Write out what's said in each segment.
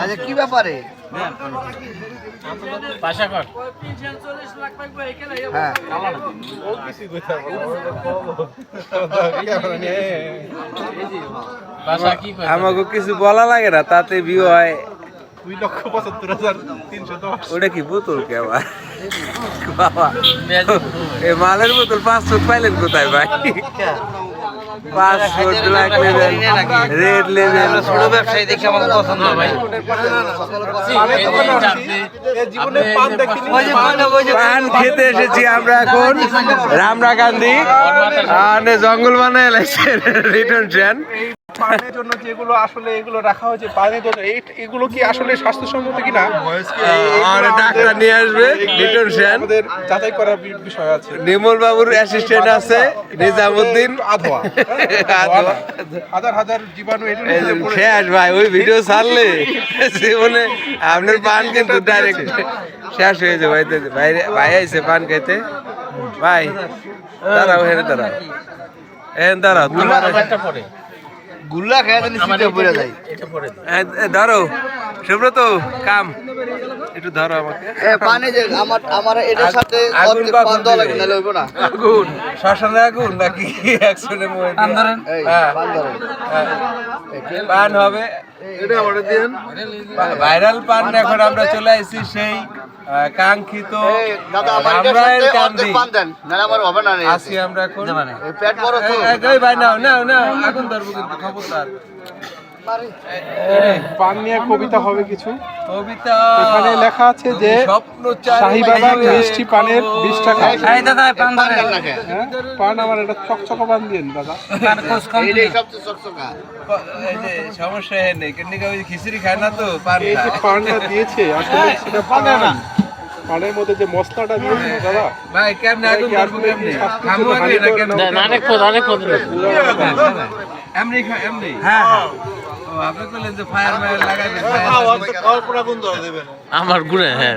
আচ্ছা কি ব্যাপারে আমাকে কিছু বলা লাগে না, তাতে ভিউ হয় 2,75,310। ওটা কি বোতল কে আবার বাবা, এই মালের বোতল 5 ফুট পাইলেন কোথায় ভাই? 5 foot black level, red level. ছোট ব্যবসায়ী দেখে আমার পছন্দ ভাই। পান খেতে এসেছি আমরা এখন রামরা গান্ধী জঙ্গল বানায় রিটার্ন ট্রেন। পানের জন্য যেগুলো আসলে এগুলো রাখা হয়েছে পানির জন্য, এগুলো কি আসলে স্বাস্থ্যসম্মত কিনা ডাক্তার নিয়ে আসবে, রিটার্ন ট্রেন আমাদের যাচাই করার বিষয় আছে। নির্মল বাবুর অ্যাসিস্ট্যান্ট আছে নিজামুদ্দিন। হাজার জীবাণু শেষ ভাই, ওই ভিডিও ছাড়লে জীবনে আপনার পান কিন্তু ডাইরেক্ট শেষ হয়ে যাবে। ভাই আইছে পান খাইতে। ভাই দাঁড়াও, হেনে দাঁড়াও, হেন দাঁড়াও, তোমার গুল্লা খেয়ে নিচে পড়ে যায়। ধরো সুব্রত, কাম একটু ধরো আমাকে। পানি যে আমার এটার সাথে আগুন পান দেওয়া লাগবে, নাহলে হইব না। আগুন শ্মশানে আগুন নাকি একশনে পান হবে? ভাইরাল পান। এখন আমরা চলে আসছি সেই কাঙ্ক্ষিত রামরায়ের কান্দি। আসি আমরা এখন। পেট বড় তো ভাই নাও নাও নাও, আগুন ধরবো কিন্তু, খবরদার। পান নিয়ে কবিতা হবে কিছু। কবিতা এখানে লেখা আছে যে শাহীবাগান মিষ্টি পানের 20 টাকা। পান আমার এটা চকচকা পান দিন দাদা। সমস্যা নেই, কিন্তু খিচুড়ি খায় না তো পান। এই যে পানটা দিয়েছে আসলে সেটা পান না, পানের মধ্যে যে মশলাটা দিয়েছে না দাদা। ভাই কেমনে আগুন ধরবো, কেমনে খামু আগে না কেন? অনেক অনেক এমনি এমনি। হ্যাঁ ও আপনি বললেন যে ফায়ার ম্যান লাগাবেন, আমার গুণে। হ্যাঁ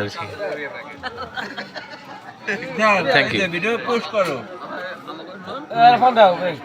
ভিডিও পোস্ট করো। ফোন দাও ভাই।